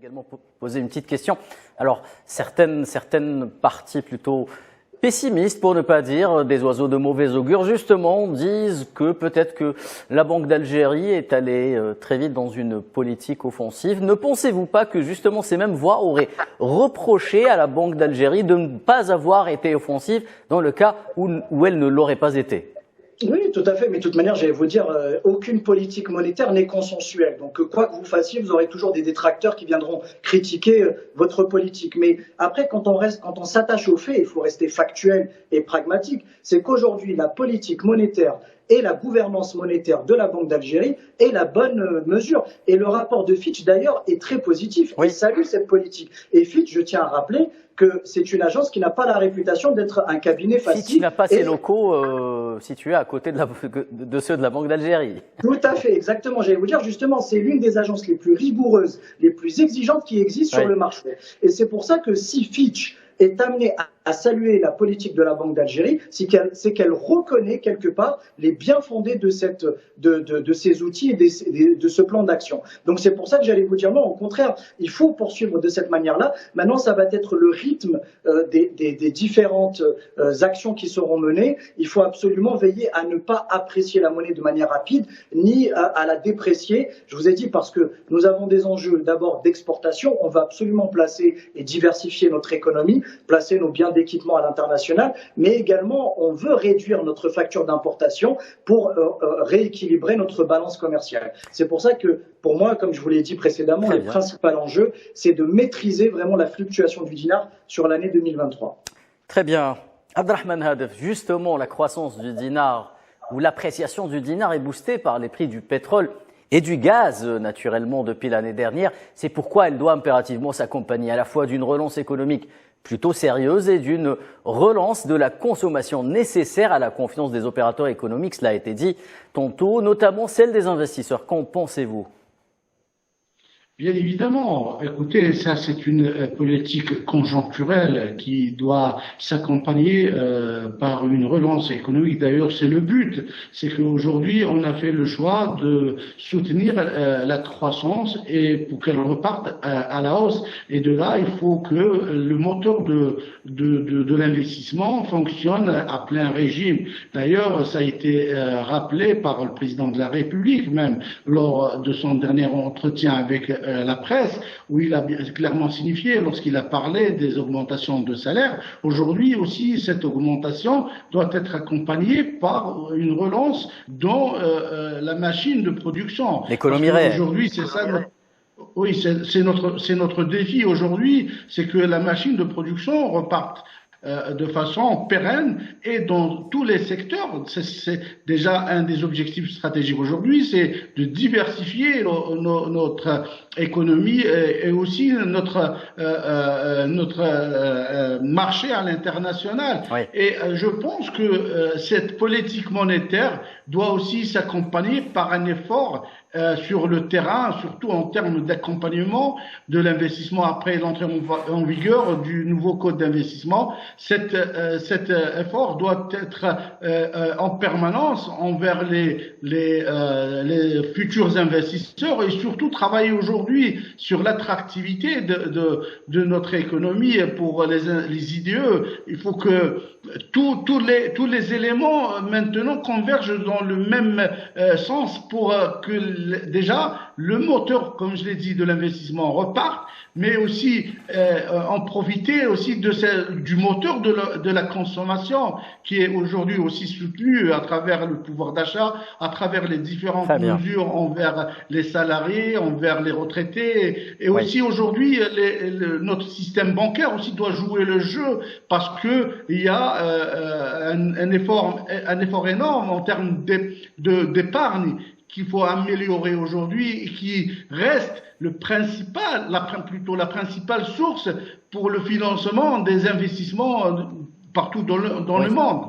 Également poser une petite question. Alors, certaines parties plutôt pessimistes, pour ne pas dire des oiseaux de mauvais augure, justement, disent que peut-être que la Banque d'Algérie est allée très vite dans une politique offensive. Ne pensez-vous pas que justement ces mêmes voix auraient reproché à la Banque d'Algérie de ne pas avoir été offensive dans le cas où elle ne l'aurait pas été ? Oui, tout à fait. Mais de toute manière, j'allais vous dire, aucune politique monétaire n'est consensuelle. Donc, quoi que vous fassiez, vous aurez toujours des détracteurs qui viendront critiquer votre politique. Mais après, quand on s'attache aux faits, il faut rester factuel et pragmatique. C'est qu'aujourd'hui, la politique monétaire et la gouvernance monétaire de la Banque d'Algérie est la bonne mesure. Et le rapport de Fitch, d'ailleurs, est très positif. Oui. Il salue cette politique. Et Fitch, je tiens à rappeler que c'est une agence qui n'a pas la réputation d'être un cabinet facile. Fitch n'a pas ses locaux situés à côté de ceux de la Banque d'Algérie. Tout à fait, exactement. J'allais vous dire, justement, c'est l'une des agences les plus rigoureuses, les plus exigeantes qui existent sur le marché. Et c'est pour ça que si Fitch est amené à saluer la politique de la Banque d'Algérie, c'est qu'elle reconnaît quelque part les bien-fondés de ces outils et de ce plan d'action. Donc c'est pour ça que j'allais vous dire non, au contraire, il faut poursuivre de cette manière-là. Maintenant, ça va être le rythme des différentes actions qui seront menées. Il faut absolument veiller à ne pas apprécier la monnaie de manière rapide, ni à la déprécier. Je vous ai dit parce que nous avons des enjeux d'abord d'exportation. On va absolument placer et diversifier notre économie, placer nos biens d'équipement à l'international, mais également on veut réduire notre facture d'importation pour rééquilibrer notre balance commerciale. C'est pour ça que, pour moi, comme je vous l'ai dit précédemment, le principal enjeu, c'est de maîtriser vraiment la fluctuation du dinar sur l'année 2023. Très bien. Abdrahman Hadef, justement, la croissance du dinar ou l'appréciation du dinar est boostée par les prix du pétrole et du gaz, naturellement, depuis l'année dernière. C'est pourquoi elle doit impérativement s'accompagner à la fois d'une relance économique plutôt sérieuse et d'une relance de la consommation nécessaire à la confiance des opérateurs économiques. Cela a été dit tantôt, notamment celle des investisseurs. Qu'en pensez-vous ? Bien évidemment, écoutez, ça c'est une politique conjoncturelle qui doit s'accompagner par une relance économique. D'ailleurs, c'est le but. C'est qu'aujourd'hui, on a fait le choix de soutenir la croissance et pour qu'elle reparte à la hausse. Et de là, il faut que le moteur de l'investissement fonctionne à plein régime. D'ailleurs, ça a été rappelé par le président de la République même lors de son dernier entretien avec la presse, où il a clairement signifié, lorsqu'il a parlé des augmentations de salaire, aujourd'hui aussi cette augmentation doit être accompagnée par une relance dans la machine de production. L'économie réelle. Aujourd'hui, c'est ça. Oui, c'est notre défi aujourd'hui, c'est que la machine de production reparte de façon pérenne et dans tous les secteurs. C'est déjà un des objectifs stratégiques aujourd'hui, c'est de diversifier notre économie et aussi notre marché à l'international. Oui. Et je pense que cette politique monétaire doit aussi s'accompagner par un effort sur le terrain, surtout en termes d'accompagnement de l'investissement après l'entrée en vigueur du nouveau code d'investissement. Cet effort doit être en permanence envers les futurs investisseurs et surtout travailler aujourd'hui sur l'attractivité de notre économie pour les IDE. Il faut que tous les éléments maintenant convergent dans le même sens pour que déjà le moteur, comme je l'ai dit, de l'investissement reparte, mais aussi en profiter aussi du moteur de la consommation qui est aujourd'hui aussi soutenu à travers le pouvoir d'achat, à travers les différentes mesures envers les salariés, envers les retraités, et aussi aujourd'hui notre système bancaire aussi doit jouer le jeu parce que il y a un effort énorme en termes d'épargne qu'il faut améliorer aujourd'hui et qui reste la principale source pour le financement des investissements partout dans le monde.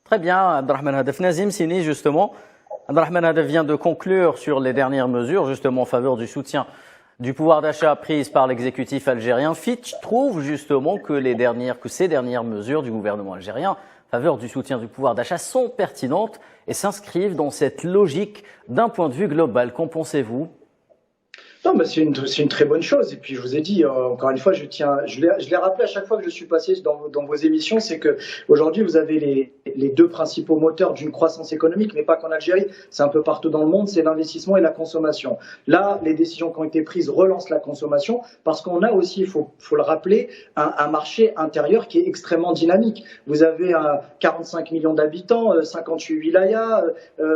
Très bien, Abdrahman Hadef. Nazim Sini, justement, Abdrahman Hadef vient de conclure sur les dernières mesures, justement en faveur du soutien du pouvoir d'achat prises par l'exécutif algérien. Fitch trouve justement que ces dernières mesures du gouvernement algérien en faveur du soutien du pouvoir d'achat sont pertinentes et s'inscrivent dans cette logique d'un point de vue global. Qu'en pensez-vous ? Non, mais c'est une très bonne chose. Et puis, je vous ai dit, encore une fois, je l'ai rappelé à chaque fois que je suis passé dans vos émissions, c'est que aujourd'hui, vous avez les deux principaux moteurs d'une croissance économique, mais pas qu'en Algérie, c'est un peu partout dans le monde, c'est l'investissement et la consommation. Là, les décisions qui ont été prises relancent la consommation parce qu'on a aussi, il faut le rappeler, un marché intérieur qui est extrêmement dynamique. Vous avez 45 millions d'habitants, 58 wilayas,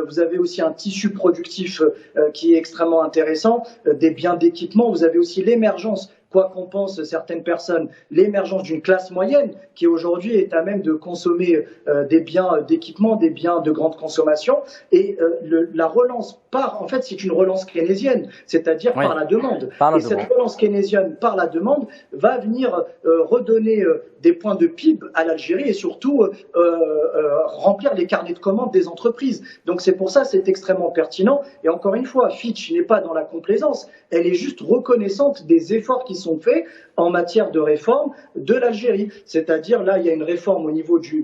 vous avez aussi un tissu productif qui est extrêmement intéressant, des biens d'équipement, vous avez aussi l'émergence, quoi qu'en pensent certaines personnes, l'émergence d'une classe moyenne qui aujourd'hui est à même de consommer des biens d'équipement, des biens de grande consommation. Et la relance en fait, c'est une relance keynésienne, c'est-à-dire par la demande. Cette relance keynésienne par la demande va venir redonner des points de PIB à l'Algérie et surtout remplir les carnets de commandes des entreprises. Donc c'est pour ça que c'est extrêmement pertinent. Et encore une fois, Fitch n'est pas dans la complaisance, elle est juste reconnaissante des efforts qui sont faits en matière de réforme de l'Algérie. C'est-à-dire, là, il y a une réforme au niveau du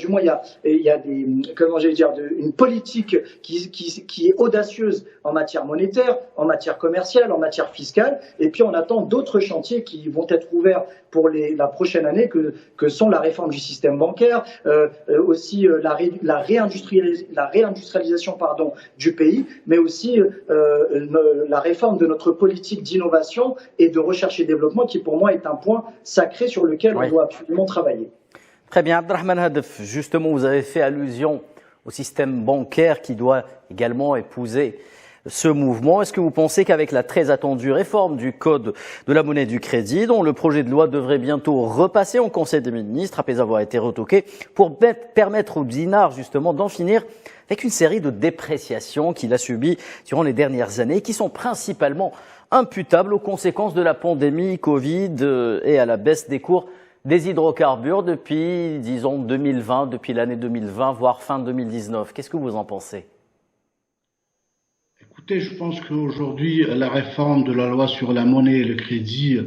moins, il y a une politique qui est audacieuse en matière monétaire, en matière commerciale, en matière fiscale. Et puis, on attend d'autres chantiers qui vont être ouverts pour la prochaine année, que sont la réforme du système bancaire, aussi la réindustrialisation du pays, mais aussi la réforme de notre politique d'innovation et de recherche et développement qui, pour moi, est un point sacré sur lequel on doit absolument travailler. Très bien. Abdrahman Hadef, justement, vous avez fait allusion au système bancaire qui doit également épouser ce mouvement. Est-ce que vous pensez qu'avec la très attendue réforme du Code de la monnaie du crédit, dont le projet de loi devrait bientôt repasser en Conseil des ministres après avoir été retoqué, pour permettre au dinar justement d'en finir avec une série de dépréciations qu'il a subies durant les dernières années, qui sont principalement imputables aux conséquences de la pandémie Covid et à la baisse des cours des hydrocarbures depuis, disons, 2020, depuis l'année 2020, voire fin 2019. Qu'est-ce que vous en pensez ? Écoutez, je pense qu'aujourd'hui, la réforme de la loi sur la monnaie et le crédit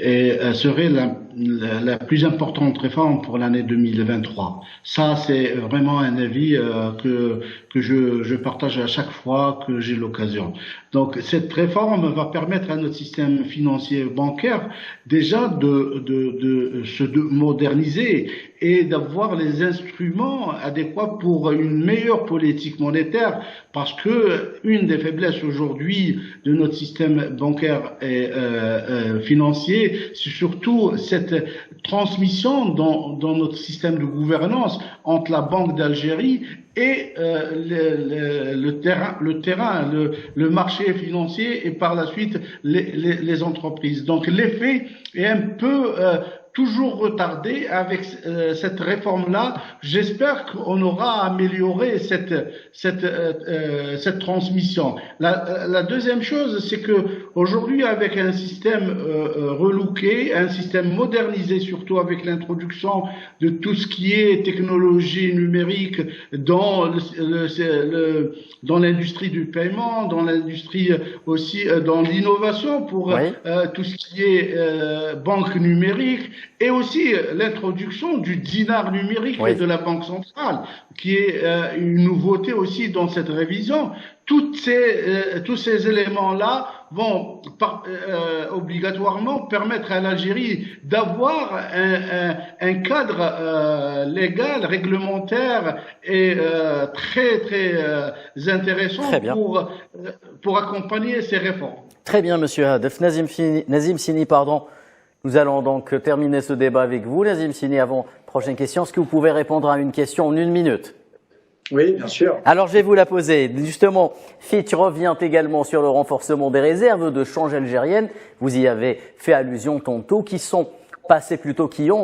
serait la plus importante réforme pour l'année 2023. Ça, c'est vraiment un avis que je partage à chaque fois que j'ai l'occasion. Donc, cette réforme va permettre à notre système financier bancaire déjà de se moderniser et d'avoir les instruments adéquats pour une meilleure politique monétaire, parce que une des faiblesses aujourd'hui de notre système bancaire et financier, c'est surtout cette transmission dans notre système de gouvernance entre la Banque d'Algérie et le marché financier et par la suite les entreprises. Donc l'effet est un peu toujours retardé. Avec cette réforme-là. J'espère qu'on aura amélioré cette transmission. La deuxième chose, c'est que aujourd'hui, avec un système relooké, un système modernisé, surtout avec l'introduction de tout ce qui est technologie numérique dans l'industrie du paiement, dans l'industrie aussi, dans l'innovation pour tout ce qui est banque numérique, et aussi l'introduction du dinar numérique et de la Banque centrale, qui est une nouveauté aussi dans cette révision. Tous ces éléments-là vont obligatoirement permettre à l'Algérie d'avoir un cadre légal, réglementaire et très intéressant pour accompagner ces réformes. Très bien, Monsieur Hadef. Nazim Sini, pardon. Nous allons donc terminer ce débat avec vous. Nazim Sini, avant prochaine question, est-ce que vous pouvez répondre à une question en 1 minute? Oui, bien sûr. Alors, je vais vous la poser. Justement, Fitch revient également sur le renforcement des réserves de change algériennes. Vous y avez fait allusion tantôt, qui ont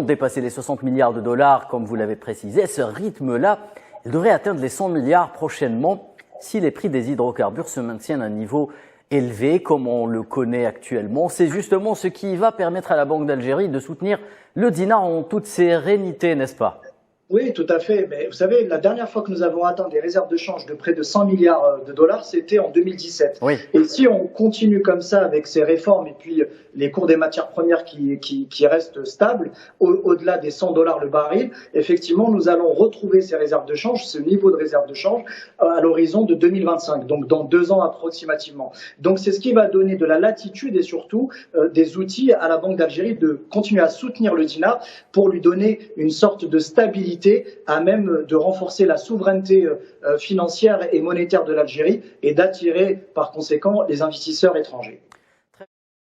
dépassé les 60 milliards de dollars, comme vous l'avez précisé. À ce rythme-là, il devrait atteindre les 100 milliards prochainement si les prix des hydrocarbures se maintiennent à un niveau élevé comme on le connaît actuellement. C'est justement ce qui va permettre à la Banque d'Algérie de soutenir le dinar en toute sérénité, n'est-ce pas? Oui, tout à fait. Mais vous savez, la dernière fois que nous avons atteint des réserves de change de près de 100 milliards de dollars, c'était en 2017. Oui. Et si on continue comme ça avec ces réformes et puis les cours des matières premières qui restent stables, au-delà des 100 dollars le baril, effectivement, nous allons retrouver ces réserves de change, ce niveau de réserve de change, à l'horizon de 2025, donc dans 2 ans approximativement. Donc c'est ce qui va donner de la latitude et surtout des outils à la Banque d'Algérie de continuer à soutenir le dinar pour lui donner une sorte de stabilité à même de renforcer la souveraineté financière et monétaire de l'Algérie et d'attirer par conséquent les investisseurs étrangers.